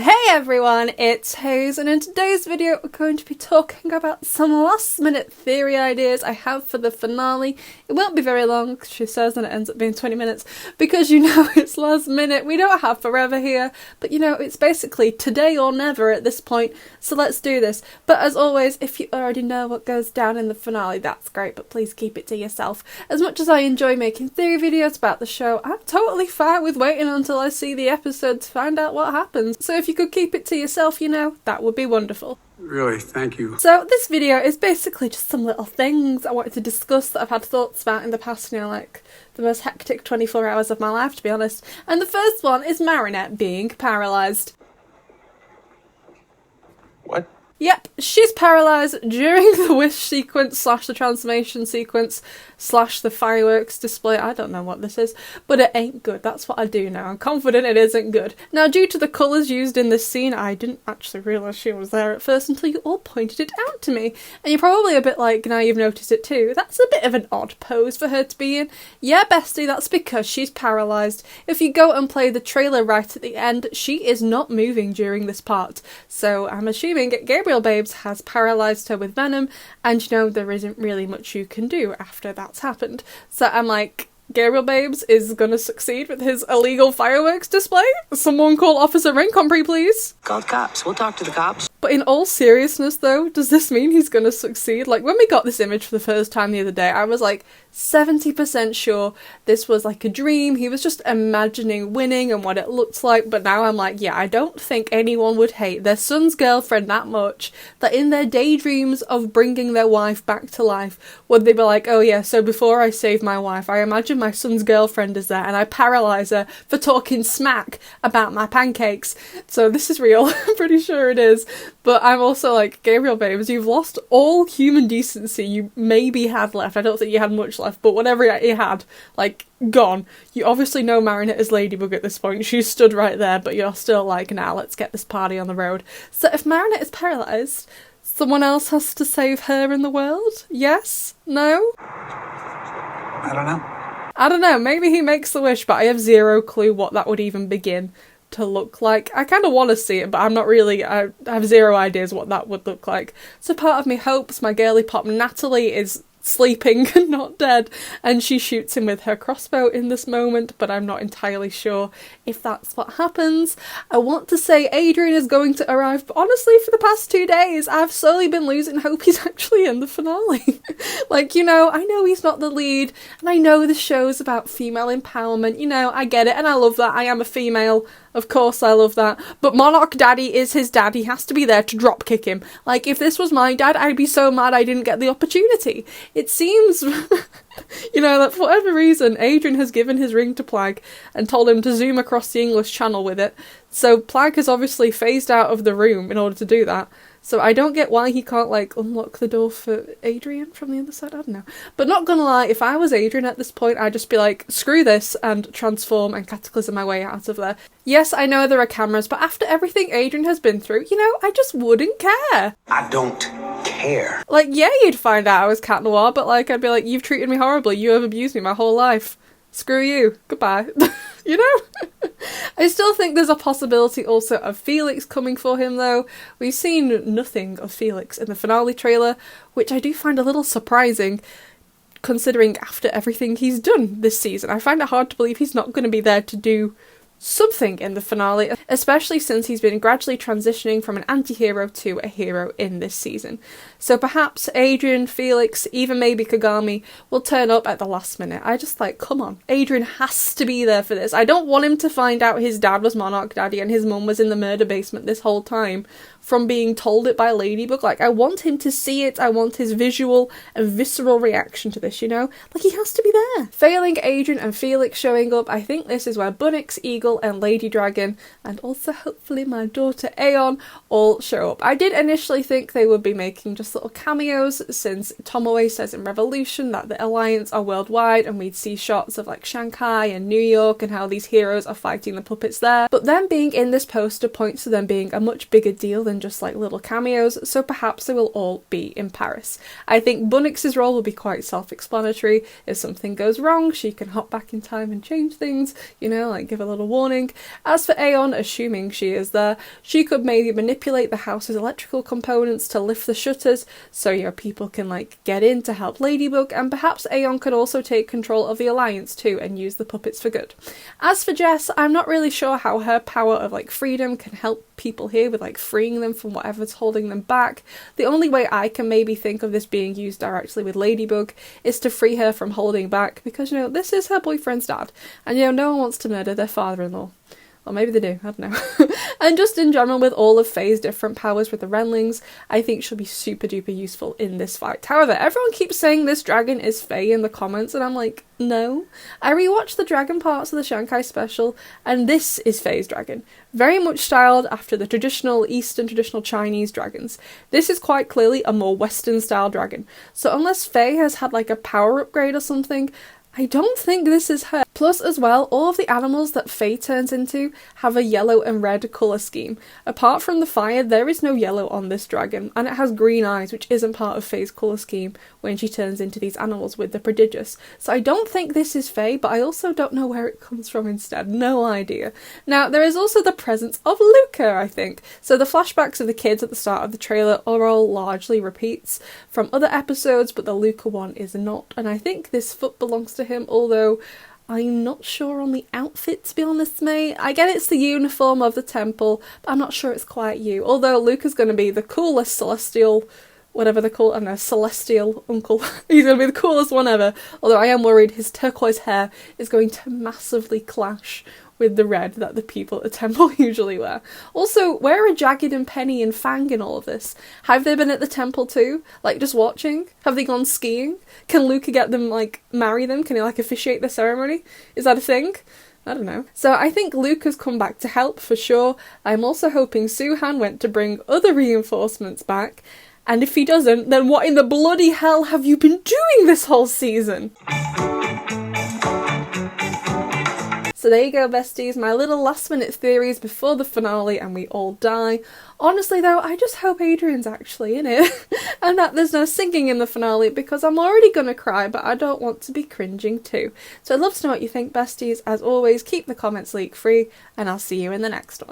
Hey everyone, it's Hayes, and in today's video we're going to be talking about some last minute theory ideas I have for the finale. It won't be very long, she says, and it ends up being 20 minutes, because you know it's last minute, we don't have forever here, but you know, it's basically today or never at this point, so let's do this. But as always, if you already know what goes down in the finale, that's great, but please keep it to yourself. As much as I enjoy making theory videos about the show, I'm totally fine with waiting until I see the episode to find out what happens. So if you could keep it to yourself, you know, that would be wonderful. Really, thank you. So this video is basically just some little things I wanted to discuss that I've had thoughts about in the past, you know, like the most hectic 24 hours of my life, to be honest. And the first one is Marinette being paralysed. What? Yep, she's paralysed during the wish sequence / the transformation sequence / the fireworks display. I don't know what this is, but it ain't good. That's what I do know. I'm confident it isn't good. Now, due to the colours used in this scene, I didn't actually realise she was there at first until you all pointed it out to me. And you're probably a bit like, now you've noticed it too. That's a bit of an odd pose for her to be in. Yeah, bestie, that's because she's paralysed. If you go and play the trailer right at the end, she is not moving during this part. So I'm assuming Gabriel Babes has paralysed her with venom, and you know, there isn't really much you can do after that's happened. So I'm like, Gabriel Babes is gonna succeed with his illegal fireworks display? Someone call Officer Rincomprey, please. Call the cops. We'll talk to the cops. But in all seriousness though, does this mean he's gonna succeed? Like, when we got this image for the first time the other day, I was like 70% sure this was like a dream. He was just imagining winning and what it looked like, but now I'm like, yeah, I don't think anyone would hate their son's girlfriend that much that in their daydreams of bringing their wife back to life, would they be like, oh yeah, so before I save my wife, I imagine my son's girlfriend is there and I paralyse her for talking smack about my pancakes. So this is real. I'm pretty sure it is. But I'm also like, Gabriel Babes, you've lost all human decency you maybe had left. I don't think you had much left, but whatever you had, like, gone. You obviously know Marinette is Ladybug at this point. She's stood right there, but you're still like, now let's get this party on the road. So if Marinette is paralysed, someone else has to save her in the world? Yes? No? I don't know. I don't know, maybe he makes the wish, but I have zero clue what that would even begin to look like. I kind of want to see it, but I'm not really, I have zero ideas what that would look like. So part of me hopes my girly pop Natalie is sleeping and not dead, and she shoots him with her crossbow in this moment, but I'm not entirely sure if that's what happens. I want to say Adrian is going to arrive, but honestly for the past 2 days I've slowly been losing hope he's actually in the finale. Like, you know, I know he's not the lead, and I know the show's about female empowerment, you know, I get it, and I love that. I am a female, of course I love that, but Monarch Daddy is his dad. He has to be there to drop kick him. Like, if this was my dad, I'd be so mad I didn't get the opportunity. It seems, you know, that for whatever reason, Adrian has given his ring to Plag and told him to zoom across the English Channel with it. So Plag has obviously phased out of the room in order to do that. So I don't get why he can't, like, unlock the door for Adrian from the other side. I don't know. But not gonna lie, if I was Adrian at this point, I'd just be like, screw this, and transform and cataclysm my way out of there. Yes, I know there are cameras, but after everything Adrian has been through, you know, I just wouldn't care. I don't care. Like, yeah, you'd find out I was Cat Noir, but, like, I'd be like, you've treated me horribly, you have abused me my whole life. Screw you. Goodbye. You know? I still think there's a possibility also of Felix coming for him though. We've seen nothing of Felix in the finale trailer, which I do find a little surprising considering after everything he's done this season. I find it hard to believe he's not going to be there to do something in the finale, especially since he's been gradually transitioning from an anti-hero to a hero in this season. So perhaps Adrian, Felix, even maybe Kagami will turn up at the last minute. I just like, come on, Adrian has to be there for this. I don't want him to find out his dad was Monarch Daddy and his mum was in the murder basement this whole time from being told it by Ladybug. Like, I want him to see it. I want his visual and visceral reaction to this, you know? Like, he has to be there. Failing Adrian and Felix showing up, I think this is where Bunnix, Eagle and Lady Dragon, and also hopefully my daughter Aeon, all show up. I did initially think they would be making just little cameos, since Tomoe says in Revolution that the Alliance are worldwide, and we'd see shots of like Shanghai and New York and how these heroes are fighting the puppets there. But them being in this poster points to them being a much bigger deal than just like little cameos, so perhaps they will all be in Paris. I think Bunnix's role will be quite self-explanatory. If something goes wrong, she can hop back in time and change things, you know, like give a little warning warning. As for Aeon, assuming she is there, she could maybe manipulate the house's electrical components to lift the shutters so your people can like get in to help Ladybug, and perhaps Aeon could also take control of the Alliance too and use the puppets for good. As for Jess, I'm not really sure how her power of like freedom can help people here with like freeing them from whatever's holding them back. The only way I can maybe think of this being used directly with Ladybug is to free her from holding back, because, you know, this is her boyfriend's dad, and, you know, no one wants to murder their father-in-law. Or maybe they do, I don't know. And just in general, with all of Faye's different powers with the Renlings, I think she'll be super duper useful in this fight. However, everyone keeps saying this dragon is Faye in the comments, and I'm like, no. I rewatched the dragon parts of the Shankai special, and this is Faye's dragon. Very much styled after the traditional Eastern, traditional Chinese dragons. This is quite clearly a more Western style dragon. So unless Faye has had like a power upgrade or something, I don't think this is her. Plus, as well, all of the animals that Faye turns into have a yellow and red colour scheme. Apart from the fire, there is no yellow on this dragon, and it has green eyes, which isn't part of Faye's colour scheme when she turns into these animals with the prodigious. So I don't think this is Faye, but I also don't know where it comes from instead. No idea. Now, there is also the presence of Luca, I think. So the flashbacks of the kids at the start of the trailer are all largely repeats from other episodes, but the Luca one is not. And I think this foot belongs to him, although I'm not sure on the outfit, to be honest, mate. I get it's the uniform of the temple, but I'm not sure it's quite you. Although Luca's going to be the coolest celestial, whatever they call it, I don't know, celestial uncle. He's going to be the coolest one ever. Although I am worried his turquoise hair is going to massively clash with the red that the people at the temple usually wear. Also, where are Jagged and Penny and Fang in all of this? Have they been at the temple too? Like, just watching? Have they gone skiing? Can Luca get them, like, marry them? Can he, like, officiate the ceremony? Is that a thing? I don't know. So I think Luca's come back to help, for sure. I'm also hoping Suhan went to bring other reinforcements back. And if he doesn't, then what in the bloody hell have you been doing this whole season? So there you go, besties, my little last minute theories before the finale and we all die. Honestly though, I just hope Adrian's actually in it and that there's no singing in the finale, because I'm already gonna cry, but I don't want to be cringing too. So I'd love to know what you think, besties. As always, keep the comments leak free, and I'll see you in the next one.